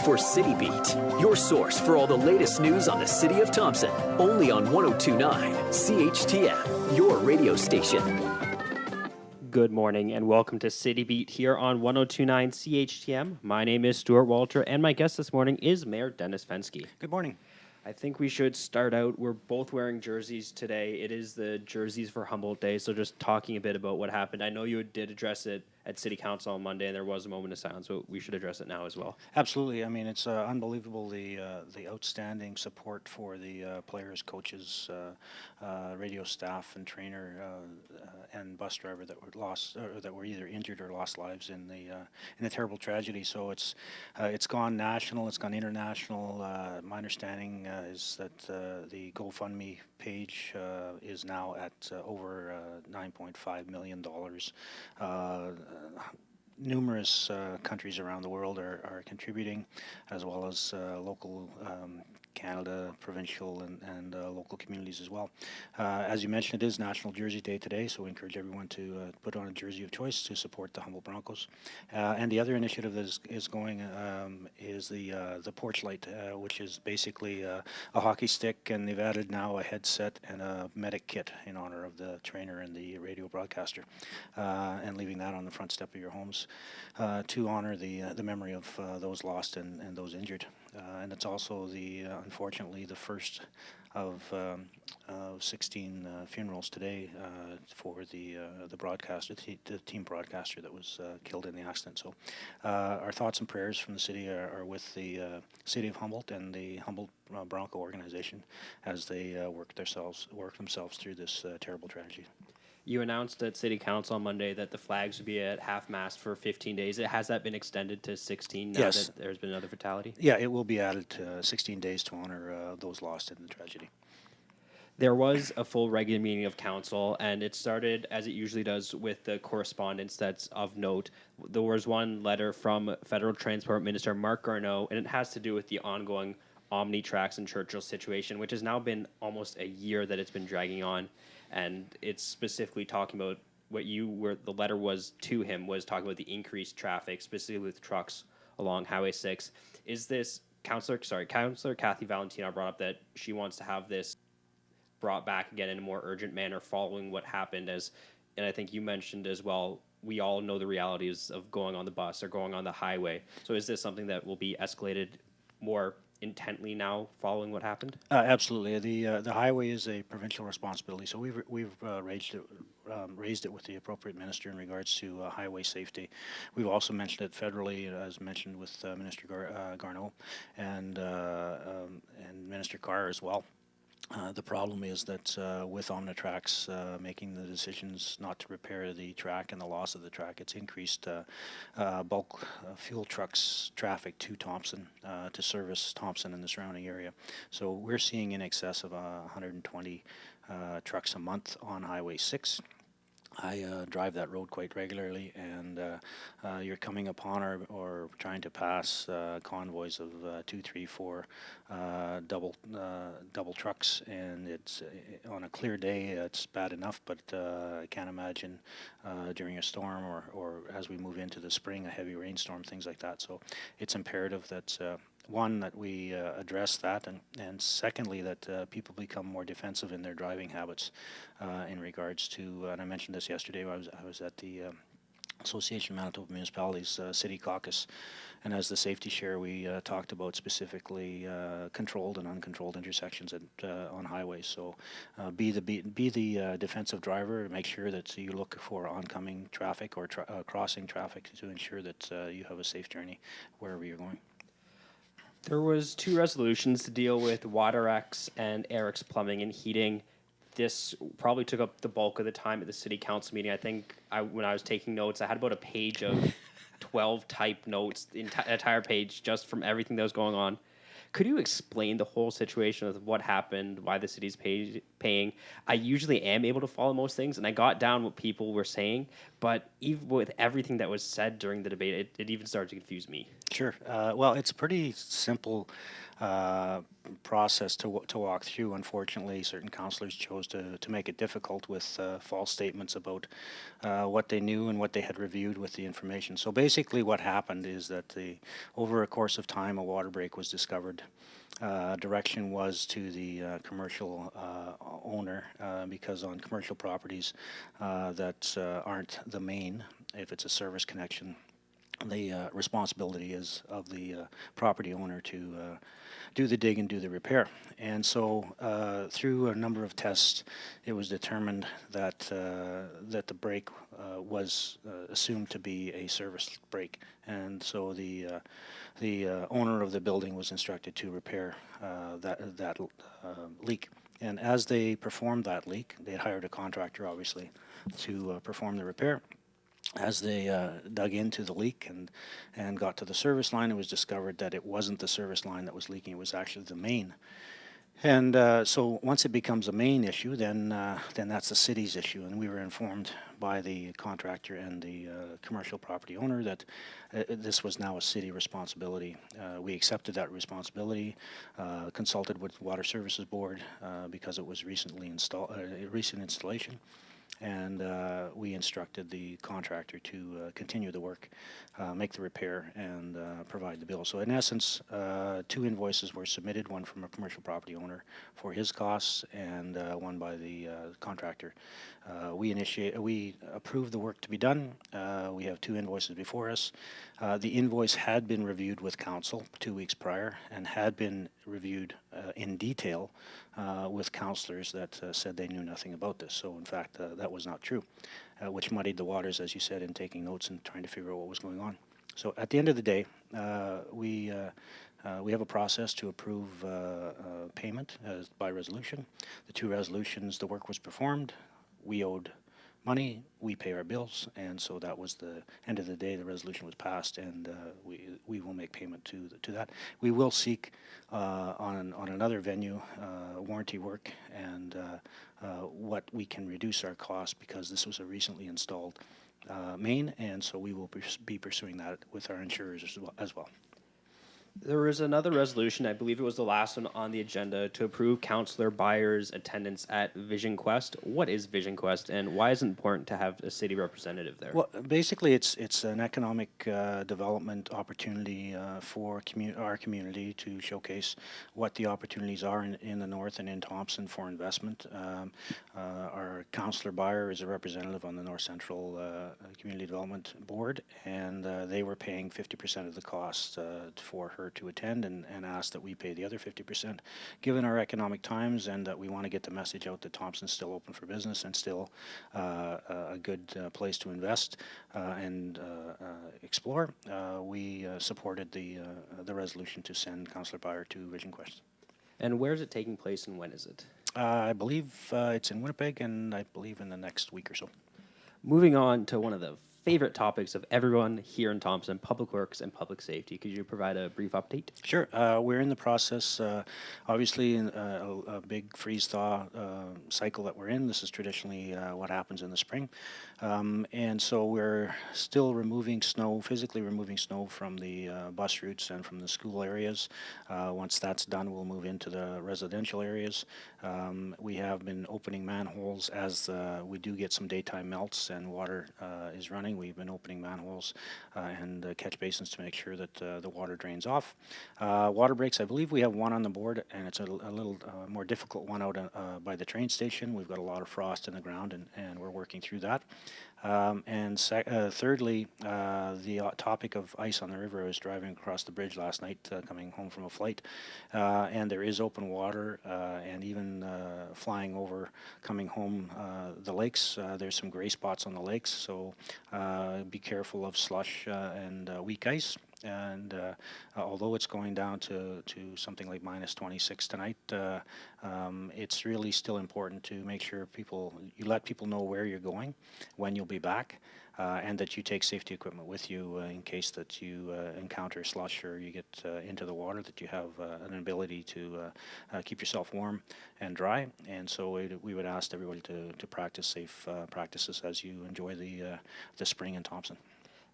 for City Beat, your source for all the latest news on the city of Thompson. Only on 102.9 CHTM, your radio station. Good morning and welcome to City Beat here on 102.9 CHTM. My name is Stuart Walter and my guest this morning is Mayor Dennis Fenske. Good morning. I think we should start out. We're both wearing jerseys today. It is the Jerseys for Humboldt Day, so just talking a bit about what happened. I know you did address it at City Council on Monday, and there was a moment of silence, but we should address it now as well. Absolutely. I mean, it's unbelievable the outstanding support for the players, coaches, radio staff, and trainer and bus driver that were lost, or that were either injured or lost lives in the terrible tragedy. So it's gone national, it's gone international. My understanding is that the GoFundMe page is now at over $9.5 million. Numerous countries around the world are contributing, as well as local Canada, provincial, and local communities as well. As you mentioned, it is National Jersey Day today, so we encourage everyone to put on a jersey of choice to support the Humboldt Broncos. And the other initiative that is going is the porch light, which is basically a hockey stick, and they've added now a headset and a medic kit in honor of the trainer and the radio broadcaster, and leaving that on the front step of your homes to honor the memory of those lost and those injured. And it's also unfortunately the first of 16 funerals today for the broadcaster, the team broadcaster that was killed in the accident. So our thoughts and prayers from the city are with the city of Humboldt and the Humboldt Bronco organization as they work themselves through this terrible tragedy. You announced at City Council on Monday that the flags would be at half-mast for 15 days. Has that been extended to 16 now Yes. that there's been another fatality? Yeah, it will be added to 16 days to honor those lost in the tragedy. There was a full regular meeting of council, and it started, as it usually does, with the correspondence that's of note. There was one letter from Federal Transport Minister Mark Garneau, and it has to do with the ongoing Omnitracks and Churchill situation, which has now been almost a year that it's been dragging on. And it's specifically talking about the letter was to him was talking about the increased traffic, specifically with trucks along Highway 6. Is this Councillor Kathy Valentino brought up that she wants to have this brought back again in a more urgent manner following what happened, and I think you mentioned as well, we all know the realities of going on the bus or going on the highway. So is this something that will be escalated more intently now following what happened? Absolutely. The highway is a provincial responsibility, so we've raised it with the appropriate minister in regards to highway safety. We've also mentioned it federally, as mentioned with Minister Garneau and Minister Carr as well. The problem is that with Omnitracks making the decisions not to repair the track and the loss of the track, it's increased bulk fuel trucks traffic to Thompson to service Thompson and the surrounding area. So we're seeing in excess of 120 trucks a month on Highway 6. I drive that road quite regularly, and you're coming upon or trying to pass convoys of 2, 3, 4 double trucks, and it's on a clear day it's bad enough, but I can't imagine during a storm or as we move into the spring, a heavy rainstorm, things like that. So it's imperative that one, that we address that, and secondly, that people become more defensive in their driving habits in regards to, and I mentioned this yesterday, I was at the Association of Manitoba Municipalities City Caucus, and as the safety share, we talked about specifically controlled and uncontrolled intersections on highways. So be the defensive driver, make sure that you look for oncoming traffic or crossing traffic to ensure that you have a safe journey wherever you're going. There was 2 resolutions to deal with WaterX and Eric's Plumbing and Heating. This probably took up the bulk of the time at the city council meeting. I think when I was taking notes, I had about a page of 12 typed notes, the entire page, just from everything that was going on. Could you explain the whole situation of what happened, why the city's paying. I usually am able to follow most things, and I got down what people were saying, but even with everything that was said during the debate, it even started to confuse me. Sure. Well, it's a pretty simple uh, process to walk through. Unfortunately, certain councillors chose to make it difficult with false statements about what they knew and what they had reviewed with the information. So basically, what happened is that over a course of time, a water break was discovered. Direction was to the commercial owner because on commercial properties that aren't the main, if it's a service connection, the responsibility is of the property owner to do the dig and do the repair. And so through a number of tests, it was determined that that the break was assumed to be a service break. And so the owner of the building was instructed to repair that leak. And as they performed that leak, they had hired a contractor, obviously, to perform the repair. As they dug into the leak and got to the service line, it was discovered that it wasn't the service line that was leaking, it was actually the main. And so once it becomes a main issue, then that's the city's issue. And we were informed by the contractor and the commercial property owner that this was now a city responsibility. We accepted that responsibility, consulted with the Water Services Board because it was recently recent installation. And we instructed the contractor to continue the work, make the repair, and provide the bill. So in essence, 2 invoices were submitted, one from a commercial property owner for his costs and one by the contractor. We approved the work to be done. We have 2 invoices before us. The invoice had been reviewed with council 2 weeks prior and had been reviewed in detail with councillors that said they knew nothing about this. So in fact, that was not true, which muddied the waters, as you said, in taking notes and trying to figure out what was going on. So at the end of the day, we have a process to approve payment by resolution. The 2 resolutions, the work was performed, we owed money, we pay our bills, and so that was the end of the day. The resolution was passed, and we will make payment to that. We will seek on another venue warranty work and what we can reduce our cost, because this was a recently installed main, and so we will be pursuing that with our insurers as well. There was another resolution, I believe it was the last one on the agenda, to approve Councillor Byers' attendance at Vision Quest. What is Vision Quest, and why is it important to have a city representative there? Well, basically, it's an economic development opportunity for our community to showcase what the opportunities are in the north and in Thompson for investment. Our Councillor Byer is a representative on the North Central Community Development Board, and they were paying 50% of the cost for her to attend, and asked that we pay the other 50%. Given our economic times and that we want to get the message out that Thompson's still open for business and still a good place to invest and explore, we supported the resolution to send Councillor Byer to Vision Quest. And where is it taking place, and when is it? I believe it's in Winnipeg, and I believe in the next week or so. Moving on to one of the favorite topics of everyone here in Thompson, public works and public safety. Could you provide a brief update? Sure. We're in the process, obviously, in a big freeze-thaw cycle that we're in. This is traditionally what happens in the spring. And so we're still removing snow, physically removing snow from the bus routes and from the school areas. Once that's done, we'll move into the residential areas. We have been opening manholes as we do get some daytime melts and water is running. We've been opening manholes and catch basins to make sure that the water drains off. Water breaks, I believe we have one on the board, and it's a little more difficult one out by the train station. We've got a lot of frost in the ground, and we're working through that. Thirdly, the topic of ice on the river. I was driving across the bridge last night coming home from a flight, and there is open water, and even flying over coming home the lakes, there's some gray spots on the lakes, so be careful of slush and weak ice. And although it's going down to something like minus 26 tonight, it's really still important to make sure you let people know where you're going, when you'll be back, and that you take safety equipment with you in case that you encounter slush or you get into the water, that you have an ability to keep yourself warm and dry. And so we would ask everybody to practice safe practices as you enjoy the spring in Thompson.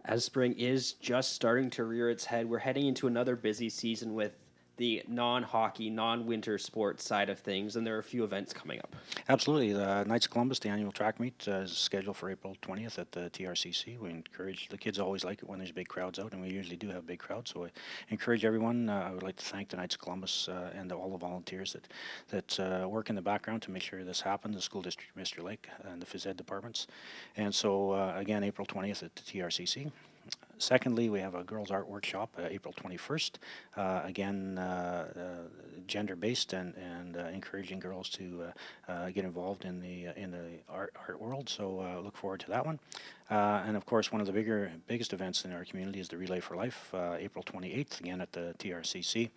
As spring is just starting to rear its head, we're heading into another busy season with the non-hockey, non-winter sports side of things, and there are a few events coming up. Absolutely. The Knights of Columbus, the annual track meet, is scheduled for April 20th at the TRCC. We encourage, the kids always like it when there's big crowds out, and we usually do have big crowds, so I encourage everyone. I would like to thank the Knights of Columbus and all the volunteers that work in the background to make sure this happens, the School District Mr. Lake and the phys ed departments. And so, again, April 20th at the TRCC. Secondly, we have a girls' art workshop April 21st. Again, gender-based and encouraging girls to get involved in the art world. So look forward to that one. And of course, one of the biggest events in our community is the Relay for Life, April 28th, again at the TRCC.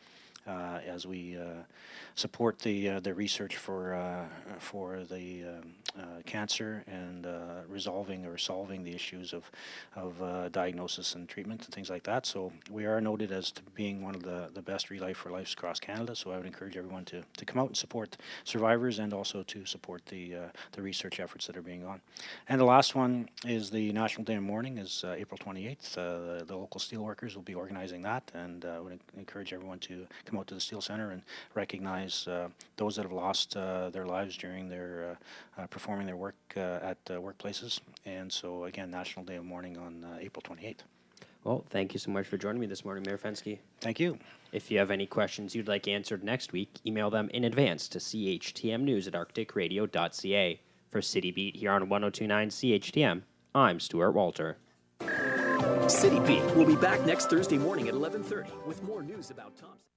As we support the research for the cancer and resolving or solving the issues of diagnosis and treatment and things like that. So we are noted as to being one of the best Relay for Lives across Canada. So I would encourage everyone to come out and support survivors and also to support the research efforts that are being on. And the last one is the National Day of Mourning is April 28th. The local steelworkers will be organizing that, and I would encourage everyone to come out to the Steel Center and recognize those that have lost their lives during their performing their work at workplaces. And so again, National Day of Mourning on April 28th. Well, thank you so much for joining me this morning, Mayor Fenske. Thank you. If you have any questions you'd like answered next week, email them in advance to CHTMnews@arcticradio.ca. For City Beat here on 102.9 CHTM, I'm Stuart Walter. City Beat will be back next Thursday morning at 11:30 with more news about Thompson.